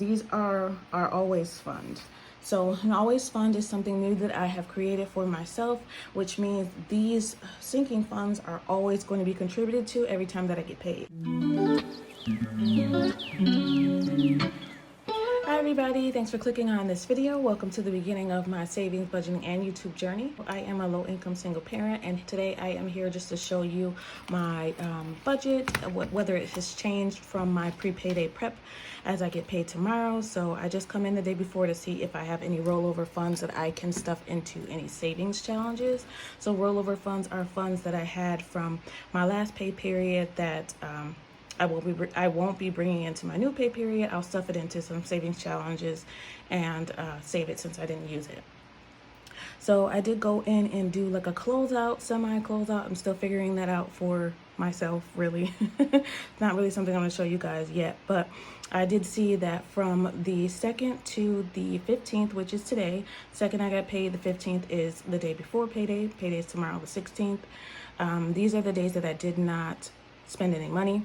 These are our always fund. So an always fund is something new that I have created for myself, which means these sinking funds are always going to be contributed to every time that I get paid. Hi everybody, thanks for clicking on this video. Welcome to the beginning of my savings, budgeting, and YouTube journey. I am a low-income single parent, and today I am here just to show you my budget, whether it has changed from my pre-payday prep as I get paid tomorrow. So I just come in the day before to see if I have any rollover funds that I can stuff into any savings challenges. So rollover funds are funds that I had from my last pay period that I won't be bringing into my new pay period. I'll stuff it into some savings challenges and save it since I didn't use it. So I did go in and do like a closeout, semi-closeout. I'm still figuring that out for myself, really. Not really something I'm going to show you guys yet, but I did see that from the 2nd to the 15th, which is today. 2nd I got paid, the 15th is the day before payday. Payday is tomorrow, the 16th. These are the days that I did not spend any money.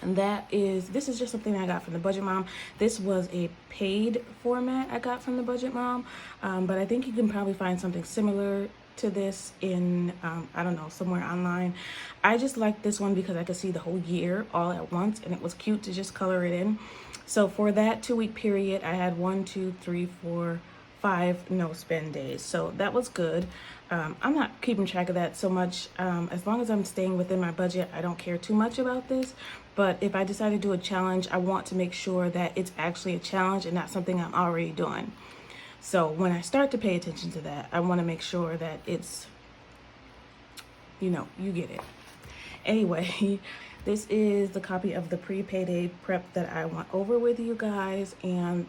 And this is just something I got from the Budget Mom. This was a paid format I got from the Budget Mom, but I think you can probably find something similar to this in, I don't know, somewhere online. I just like this one because I could see the whole year all at once, and it was cute to just color it in. So for that 2-week period, I had 1, 2, 3, 4, 5 no spend days. So that was good. I'm not keeping track of that so much. As long as I'm staying within my budget, I don't care too much about this. But if I decide to do a challenge, I want to make sure that it's actually a challenge and not something I'm already doing. So when I start to pay attention to that, I want to make sure that it's, you get it. Anyway, this is the copy of the pre-payday prep that I went over with you guys, and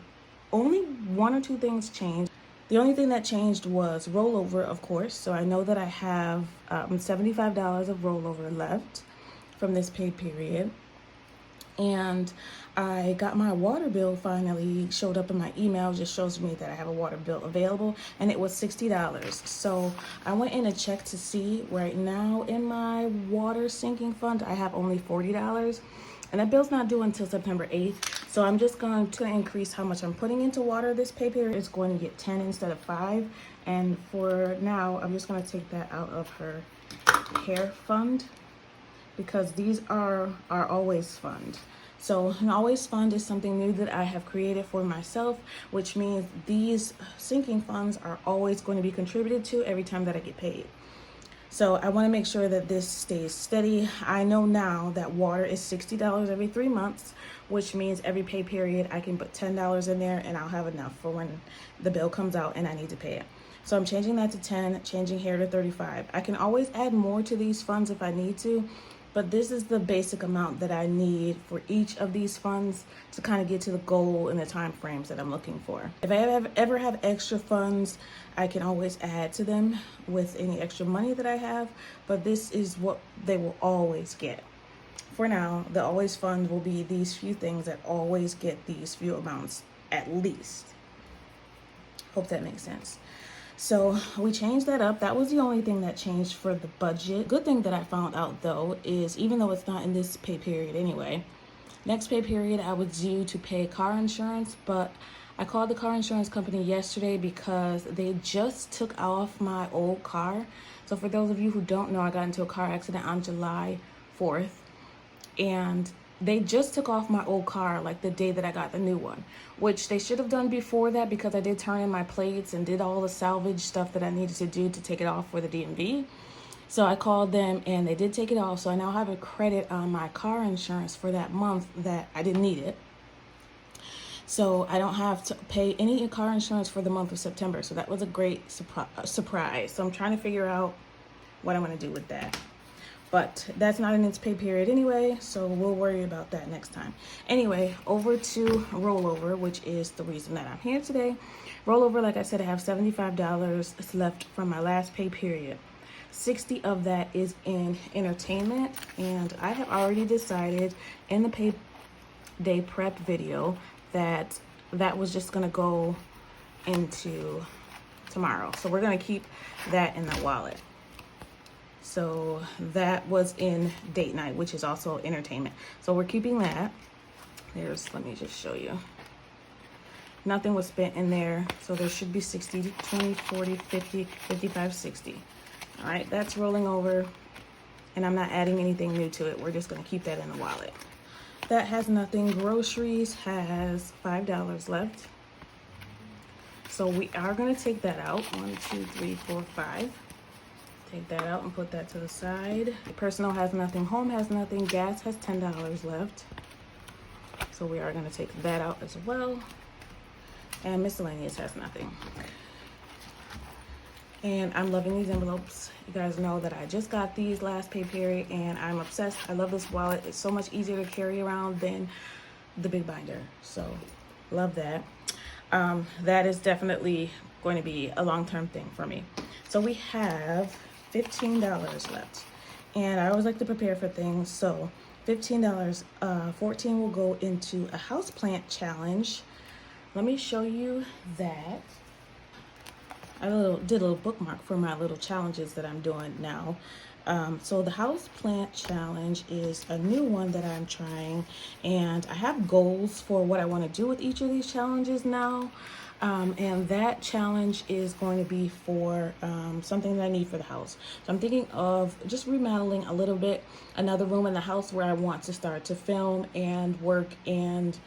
only 1 or 2 things changed. The only thing that changed was rollover, of course. So I know that I have $75 of rollover left from this pay period. And I got my water bill finally showed up in my email. Just shows me that I have a water bill available, and it was $60. So I went in and checked to see. Right now in my water sinking fund, I have only $40. And that bill's not due until September 8th. So I'm just going to increase how much I'm putting into water this pay period. It's going to get 10 instead of 5. And for now, I'm just going to take that out of her hair fund, because these are our always fund. So an always fund is something new that I have created for myself, which means these sinking funds are always going to be contributed to every time that I get paid. So I want to make sure that this stays steady. I know now that water is $60 every 3 months, which means every pay period I can put $10 in there and I'll have enough for when the bill comes out and I need to pay it. So I'm changing that to 10, changing hair to 35. I can always add more to these funds if I need to, but this is the basic amount that I need for each of these funds to kind of get to the goal and the time frames that I'm looking for. If I ever have extra funds, I can always add to them with any extra money that I have, but this is what they will always get. For now, the always fund will be these few things that always get these few amounts at least. Hope that makes sense. So we changed that up. That was the only thing that changed for the budget. Good thing that I found out though is, even though it's not in this pay period anyway, next pay period I was due to pay car insurance, but I called the car insurance company yesterday because they just took off my old car. So for those of you who don't know, I got into a car accident on July 4th, and they just took off my old car like the day that I got the new one, which they should have done before that, because I did turn in my plates and did all the salvage stuff that I needed to do to take it off for the DMV. So I called them and they did take it off. So I now have a credit on my car insurance for that month that I didn't need it. So I don't have to pay any car insurance for the month of September. So that was a great surprise. So I'm trying to figure out what I'm going to do with that. But that's not in its pay period anyway, so we'll worry about that next time. Anyway, over to rollover, which is the reason that I'm here today. Rollover, like I said, I have $75 left from my last pay period. 60 of that is in entertainment, and I have already decided in the Payday prep video that was just gonna go into tomorrow. So we're gonna keep that in the wallet. So that was in date night, which is also entertainment. So we're keeping that. Let me just show you. Nothing was spent in there. So there should be 60, 20, 40, 50, 55, 60. All right, that's rolling over. And I'm not adding anything new to it. We're just gonna keep that in the wallet. That has nothing. Groceries has $5 left. So we are gonna take that out. 1, 2, 3, 4, 5. Take that out and put that to the side. Personal has nothing. Home has nothing. Gas has $10 left. So we are gonna take that out as well. And miscellaneous has nothing. And I'm loving these envelopes. You guys know that I just got these last pay period and I'm obsessed. I love this wallet. It's so much easier to carry around than the big binder. So love that. That is definitely going to be a long-term thing for me. So we have $15 left. And I always like to prepare for things. So $15, 14 will go into a houseplant challenge. Let me show you that. I did a little bookmark for my little challenges that I'm doing now. So the house plant challenge is a new one that I'm trying, and I have goals for what I want to do with each of these challenges now. And that challenge is going to be for something that I need for the house. So I'm thinking of just remodeling a little bit, another room in the house where I want to start to film and work and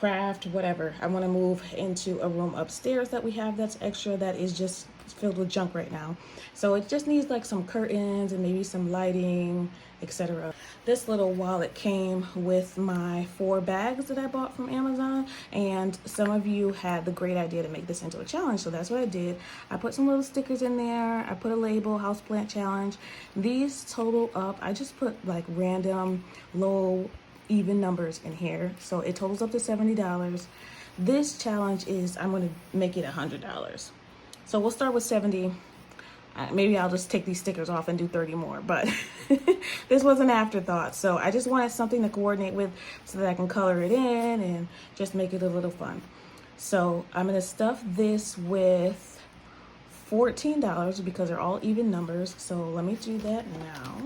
craft, whatever. I want to move into a room upstairs that we have that's extra, that is just filled with junk right now. So it just needs like some curtains and maybe some lighting, etc. This little wallet came with my 4 bags that I bought from Amazon, and some of you had the great idea to make this into a challenge, so that's what I did. I put some little stickers in there. I put a label, houseplant challenge. These total up, I just put like random low even numbers in here, so it totals up to $70. This challenge is, I'm going to make it $100. So we'll start with 70. Maybe I'll just take these stickers off and do 30 more, but this was an afterthought. So I just wanted something to coordinate with so that I can color it in and just make it a little fun. So I'm going to stuff this with $14 because they're all even numbers. So let me do that now.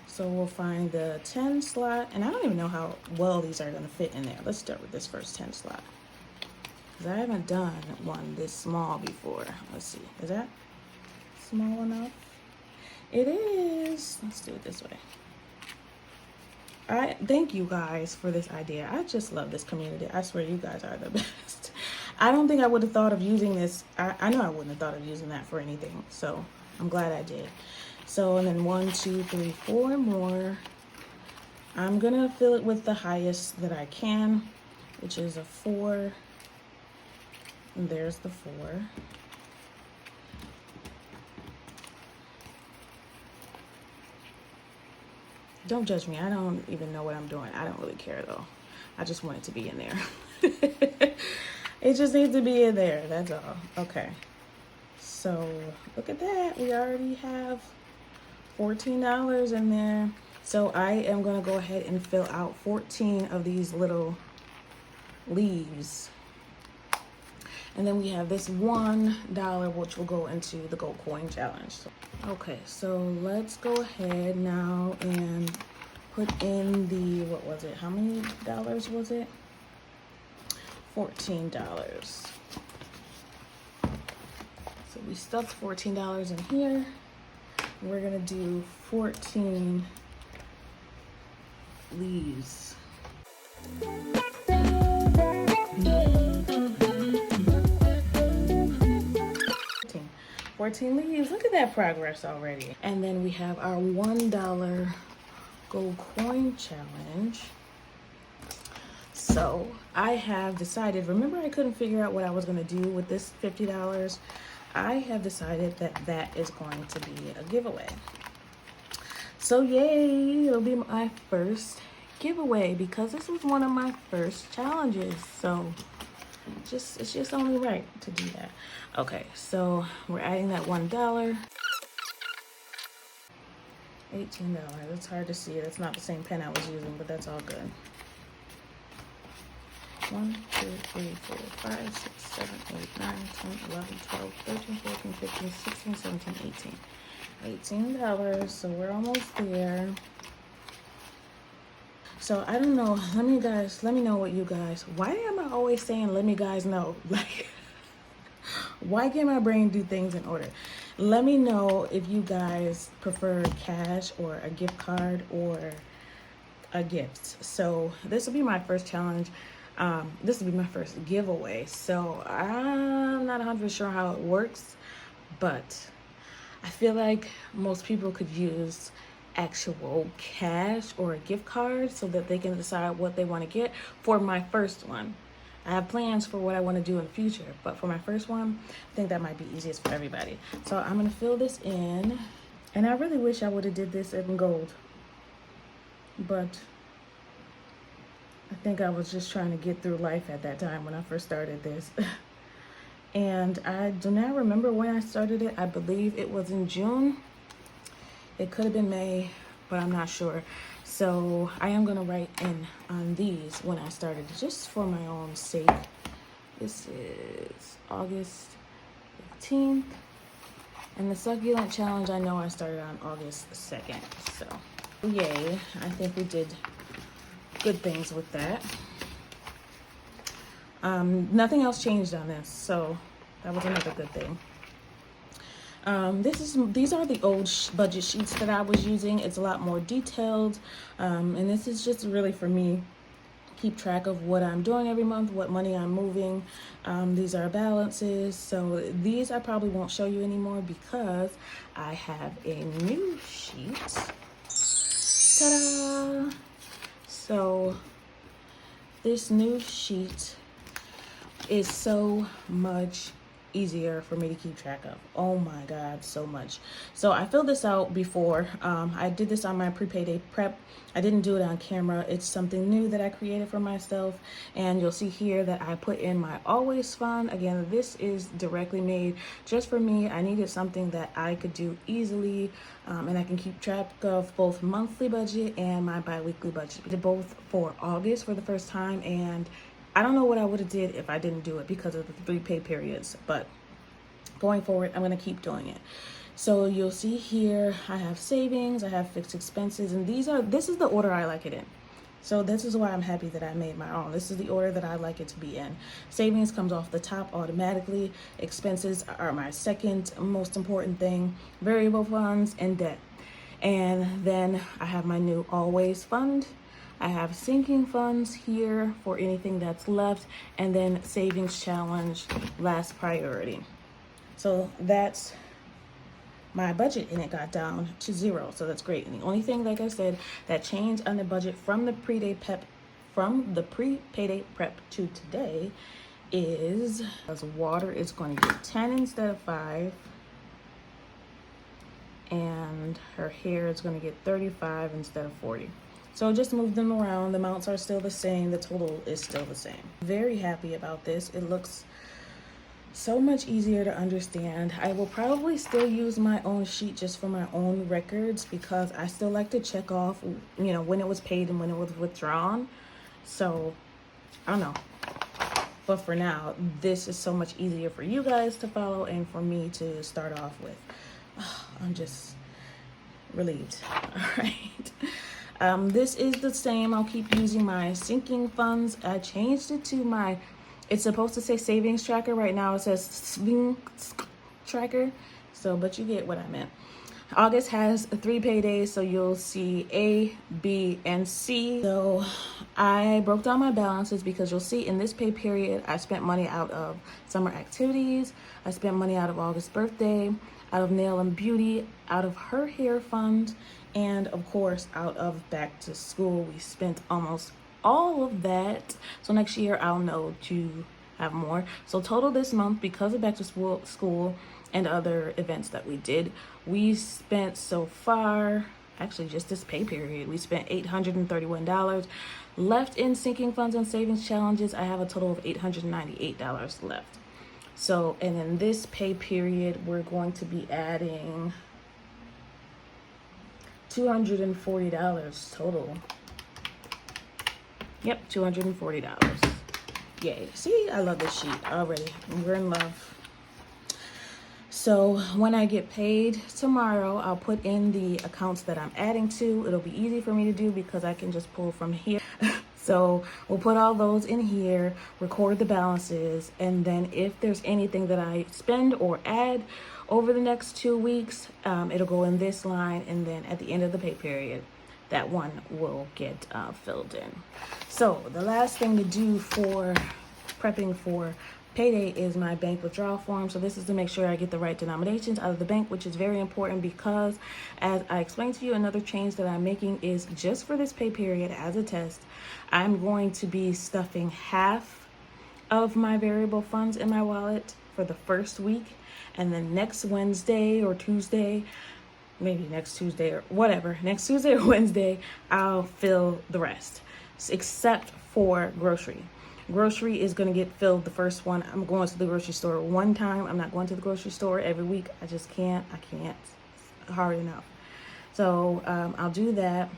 So we'll find the 10 slot, and I don't even know how well these are going to fit in there. Let's start with this first 10 slot, because I haven't done one this small before. Let's see, is that small enough? It is. Let's do it this way. Thank you guys for this idea. I just love this community. I swear you guys are the best. I don't think I would have thought of using this. I know I wouldn't have thought of using that for anything, so I'm glad I did. So, and then 1, 2, 3, 4 more. I'm gonna fill it with the highest that I can, which is a 4. And there's the 4. Don't judge me. I don't even know what I'm doing. I don't really care though. I just want it to be in there. It just needs to be in there. That's all. Okay. So look at that. We already have $14 in there. So I am going to go ahead and fill out 14 of these little leaves. And then we have this $1, which will go into the gold coin challenge. Okay, so let's go ahead now and put in the, what was it? How many dollars was it? $14. So we stuffed $14 in here. We're gonna do 14 leaves. 14 leaves. Look at that progress already. And then we have our $1 gold coin challenge. So I have decided, remember I couldn't figure out what I was gonna do with this $50. I have decided that that is going to be a giveaway. So yay, it'll be my first giveaway because this is one of my first challenges. So it's just only right to do that. Okay, so we're adding that $1. $18. It's hard to see. It's not the same pen I was using, but that's all good. 1, 2, 3, 4, 5, 6, 7, 8, 9, 10, 11, 12, 13, 14, 15, 16, 17, 18. $18. So we're almost there. So I don't know. Let me know what you guys, why am I always saying let me guys know? Like, why can't my brain do things in order? Let me know if you guys prefer cash or a gift card or a gift. So this will be my first challenge. This will be my first giveaway. So I'm not 100% sure how it works, but I feel like most people could use actual cash or a gift card so that they can decide what they want to get for my first one. I have plans for what I want to do in the future, but for my first one, I think that might be easiest for everybody. So I'm going to fill this in, and I really wish I would have did this in gold, but I think I was just trying to get through life at that time when I first started this. And I do not remember when I started it. I believe it was in June. It could have been May, but I'm not sure. So I am going to write in on these when I started, just for my own sake. This is August 15th. And the succulent challenge, I know I started on August 2nd. So yay, I think we did good things with that. Nothing else changed on this, so that was another good thing. These are the old budget sheets that I was using. It's a lot more detailed, and this is just really for me keep track of what I'm doing every month, what money I'm moving. These are balances, so these I probably won't show you anymore because I have a new sheet. Ta-da! So this new sheet is so much easier for me to keep track of. Oh my God, so much. So I filled this out before. I did this on my pre-payday prep. I didn't do it on camera. It's something new that I created for myself. And you'll see here that I put in my always fund. Again, this is directly made just for me. I needed something that I could do easily, and I can keep track of both monthly budget and my bi-weekly budget. I did both for August for the first time, and I don't know what I would have did if I didn't do it because of the 3 pay periods, but going forward, I'm going to keep doing it. So you'll see here, I have savings, I have fixed expenses, and this is the order I like it in. So this is why I'm happy that I made my own. This is the order that I like it to be in. Savings comes off the top automatically. Expenses are my second most important thing. Variable funds and debt. And then I have my new always fund. I have sinking funds here for anything that's left, and then savings challenge, last priority. So that's my budget, and it got down to 0. So that's great. And the only thing, like I said, that changed on the budget from the pre-payday prep to today is as water is going to get 10 instead of 5. And her hair is going to get 35 instead of 40. So just move them around. The amounts are still the same. The total is still the same. Very happy about this. It looks so much easier to understand. I will probably still use my own sheet just for my own records because I still like to check off, you know, when it was paid and when it was withdrawn. So I don't know. But for now, this is so much easier for you guys to follow and for me to start off with. Oh, I'm just relieved. All right. This is the same. I'll keep using my sinking funds. I changed it to it's supposed to say savings tracker. Right now it says swing tracker. So, but you get what I meant. August has 3 paydays, so you'll see A, B, and C. So I broke down my balances because you'll see in this pay period, I spent money out of summer activities. I spent money out of August's birthday, out of nail and beauty, out of her hair fund, and of course, out of back to school. We spent almost all of that. So next year, I'll know to have more. So total this month, because of back to school and other events that we did, we spent so far, actually just this pay period, we spent $831. Left in sinking funds and savings challenges, I have a total of $898 left. So, and in this pay period, we're going to be adding $240 total. Yep, $240. Yay. See, I love this sheet already. We're in love. So when I get paid tomorrow, I'll put in the accounts that I'm adding to. It'll be easy for me to do because I can just pull from here. So we'll put all those in here, record the balances, and then if there's anything that I spend or add over the next 2 weeks, it'll go in this line, and then at the end of the pay period, that one will get filled in. So the last thing to do for prepping for Payday is my bank withdrawal form. So this is to make sure I get the right denominations out of the bank, which is very important because, as I explained to you, another change that I'm making is just for this pay period as a test, I'm going to be stuffing half of my variable funds in my wallet for the first week, and then next Wednesday or Tuesday, maybe next Tuesday or whatever, next Tuesday or Wednesday, I'll fill the rest, except for grocery. Grocery is going to get filled the first one. I'm going to the grocery store one time. I'm not going to the grocery store every week. I just can't. I can't. It's hard enough. So I'll do that.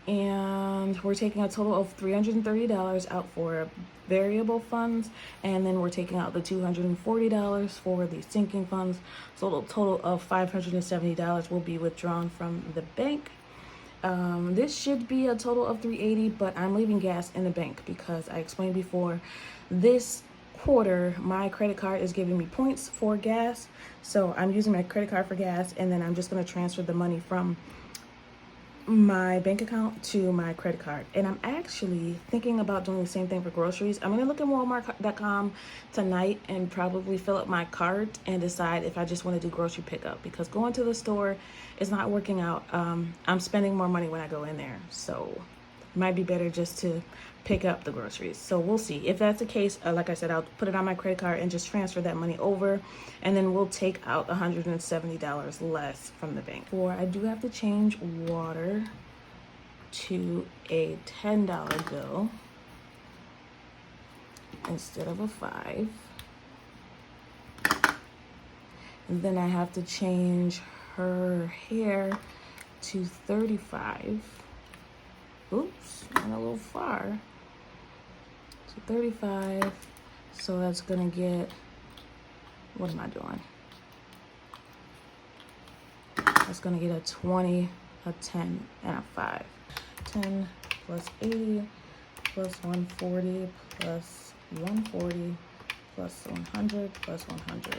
And we're taking a total of $330 out for variable funds, and then we're taking out the $240 for the sinking funds. So a total of $570 will be withdrawn from the bank. This should be a total of $380, but I'm leaving gas in the bank because I explained before, this quarter my credit card is giving me points for gas. So I'm using my credit card for gas, and then I'm just going to transfer the money from my bank account to my credit card. And I'm actually thinking about doing the same thing for groceries. I'm going to look at Walmart.com tonight and probably fill up my cart and decide if I just want to do grocery pickup, because going to the store is not working out. I'm spending more money when I go in there, so it might be better just to pick up the groceries. So we'll see. If that's the case, like I said, I'll put it on my credit card and just transfer that money over, and then we'll take out $170 less from the bank. Or I do have to change water to a $10 bill instead of a $5. And then I have to change her hair to $35. Oops, went a little far. So 35, so that's gonna get, what am I doing? That's gonna get a 20, a 10, and a 5. 10 plus 80 plus 140 plus 140 plus 100 plus 100.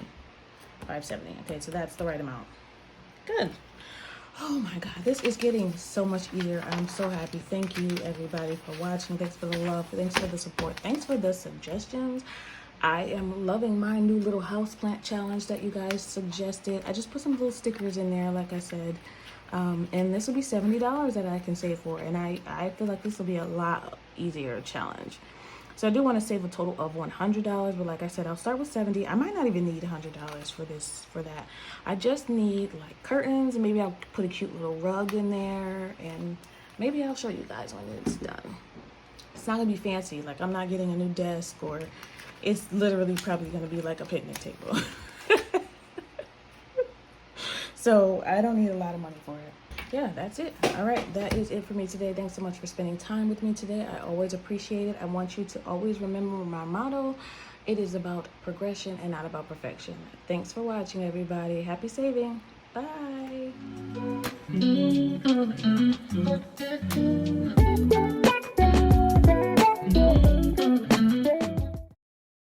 570. Okay, so that's the right amount. Good. Oh my God, this is getting so much easier. I'm so happy. Thank you everybody for watching. Thanks for the love. Thanks for the support. Thanks for the suggestions. I am loving my new little houseplant challenge that you guys suggested. I just put some little stickers in there, like I said. And this will be $70 that I can save for. And I feel like this will be a lot easier challenge. So I do want to save a total of $100, but like I said, I'll start with $70. I might not even need $100 for that. I just need like curtains, and maybe I'll put a cute little rug in there, and maybe I'll show you guys when it's done. It's not gonna be fancy. Like, I'm not getting a new desk, or it's literally probably gonna be like a picnic table. So I don't need a lot of money for it. Yeah, that's it. All right, that is it for me today. Thanks so much for spending time with me today. I always appreciate it. I want you to always remember my motto. It is about progression and not about perfection. Thanks for watching, everybody. Happy saving. Bye.